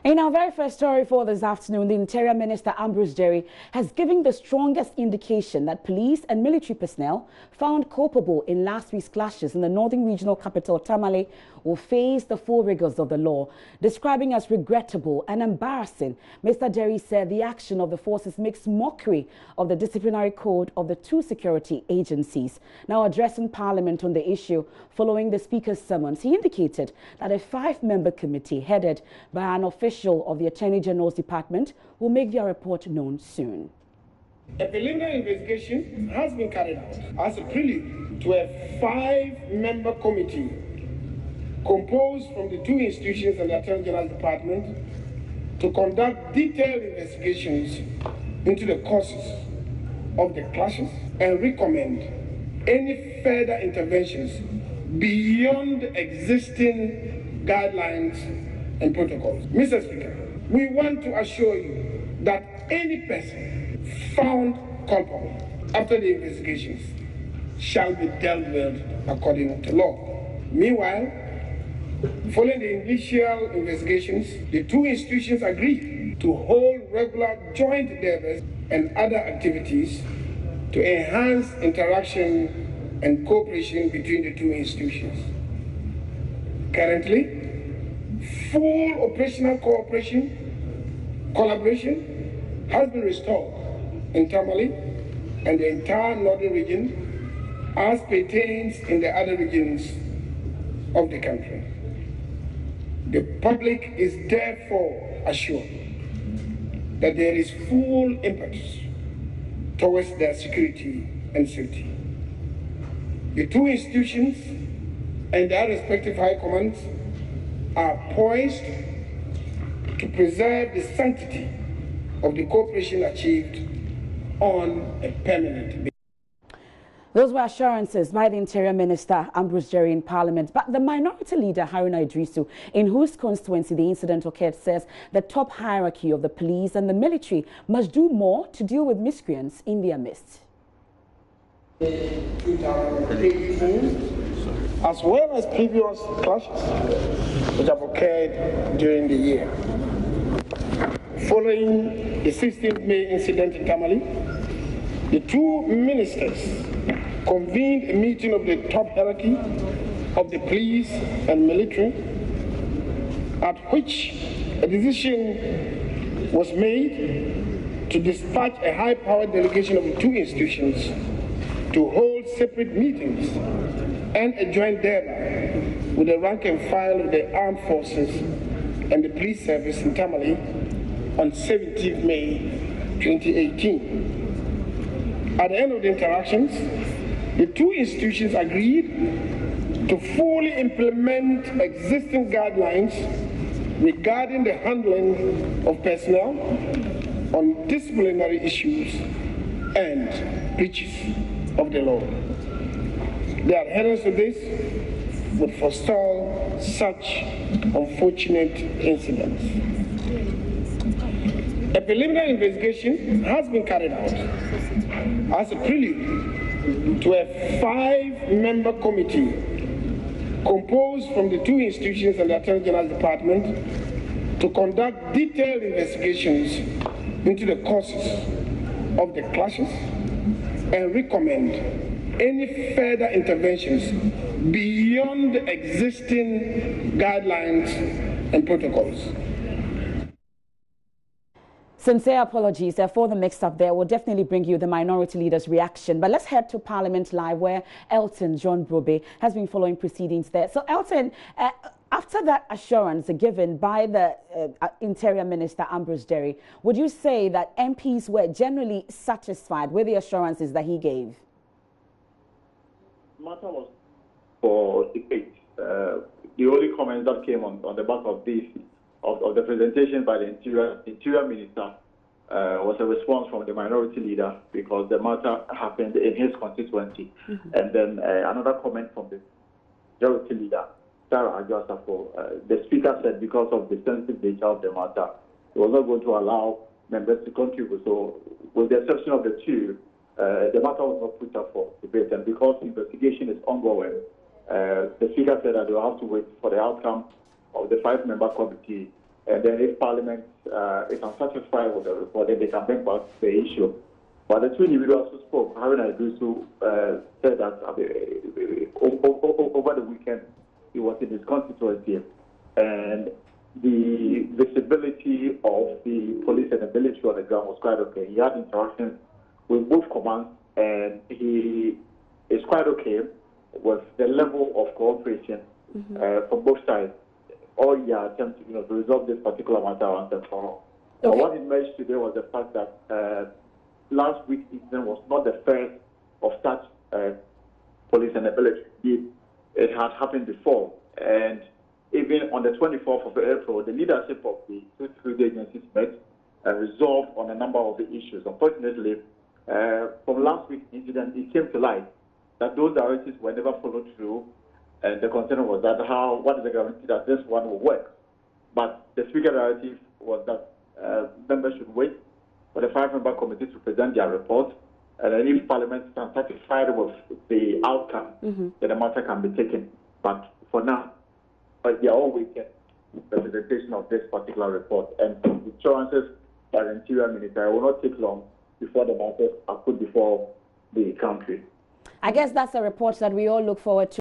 In our very first story for this afternoon, the Interior Minister Ambrose Jerry has given the strongest indication that police and military personnel found culpable in last week's clashes in the northern regional capital, Tamale, will face the full rigors of the law. Describing as regrettable and embarrassing, Mr. Jerry said the action of the forces makes mockery of the disciplinary code of the two security agencies. Now addressing Parliament on the issue following the Speaker's summons, he indicated that a 5-member committee headed by an official of the Attorney General's Department will make their report known soon. A preliminary investigation has been carried out as a prelude to a 5-member committee composed from the two institutions and the Attorney General's Department to conduct detailed investigations into the causes of the clashes and recommend any further interventions beyond existing guidelines and protocols. Mr. Speaker, we want to assure you that any person found culpable after the investigations shall be dealt with according to law. Meanwhile, following the initial investigations, the two institutions agreed to hold regular joint endeavors and other activities to enhance interaction and cooperation between the two institutions. Currently, full operational collaboration has been restored in Tamale and the entire northern region as pertains in the other regions of the country. The public is therefore assured that there is full impetus towards their security and safety. The two institutions and their respective high commands are poised to preserve the sanctity of the cooperation achieved on a permanent basis. Those were assurances by the Interior Minister Ambrose Jerry in Parliament. But the Minority Leader Haruna Iddrisu, in whose constituency the incident occurred, says the top hierarchy of the police and the military must do more to deal with miscreants in their midst. 2018, as well as previous clashes which have occurred during the year. Following the 16th May incident in Tamale, the two ministers convened a meeting of the top hierarchy of the police and military, at which a decision was made to dispatch a high-powered delegation of the two institutions to hold separate meetings and a joint endeavor with the rank and file of the armed forces and the police service in Tamale on 17th May 2018. At the end of the interactions, the two institutions agreed to fully implement existing guidelines regarding the handling of personnel on disciplinary issues and breaches of the law. The adherence to this would forestall such unfortunate incidents. A preliminary investigation has been carried out as a prelude to a 5-member committee composed from the two institutions and the Attorney General's Department to conduct detailed investigations into the causes of the clashes and recommend any further interventions beyond existing guidelines and protocols. Sincere apologies for the mix-up there. We'll definitely bring you the Minority Leader's reaction. But let's head to Parliament Live, where Elton John Brobe has been following proceedings there. So, Elton, after that assurance given by the Interior Minister Ambrose Jerry, would you say that MPs were generally satisfied with the assurances that he gave? The matter was for debate. The only comments that came on the back of this of the presentation by the Interior Minister was a response from the Minority Leader, because the matter happened in his constituency. And then another comment from the Majority Leader, Sarah Adjosafo. The Speaker said because of the sensitive nature of the matter, he was not going to allow members to contribute. So, with the exception of the two, the matter was not put up for debate. And because the investigation is ongoing, the Speaker said that they will have to wait for the outcome of the 5-member committee And then if Parliament is unsatisfied with the report, then they can bring back the issue. But the two individuals who spoke, Haruna Idrisu, said that over the weekend he was in his constituency, and the visibility of the police and the military on the ground was quite okay. He had interactions with both commands, and he is quite okay with the level of cooperation from both sides. All your attempts to resolve this particular matter once and for all. But what it emerged today was the fact that last week's incident was not the first of such police and the military. It had happened before, and even on the 24th of April, the leadership of the two security agencies met and resolved on a number of the issues. Unfortunately, from last week's incident, it came to light that those directives were never followed through, and the concern was that what is the guarantee that this one will work? But the speaker directive was that members should wait for the 5-member committee to present their report, and then if Parliament is satisfied with the outcome, then the matter can be taken. But for now, they are all waiting for the presentation of this particular report, and the assurances by the Interior Minister will not take long before the matters are put before the country. I guess that's a report that we all look forward to.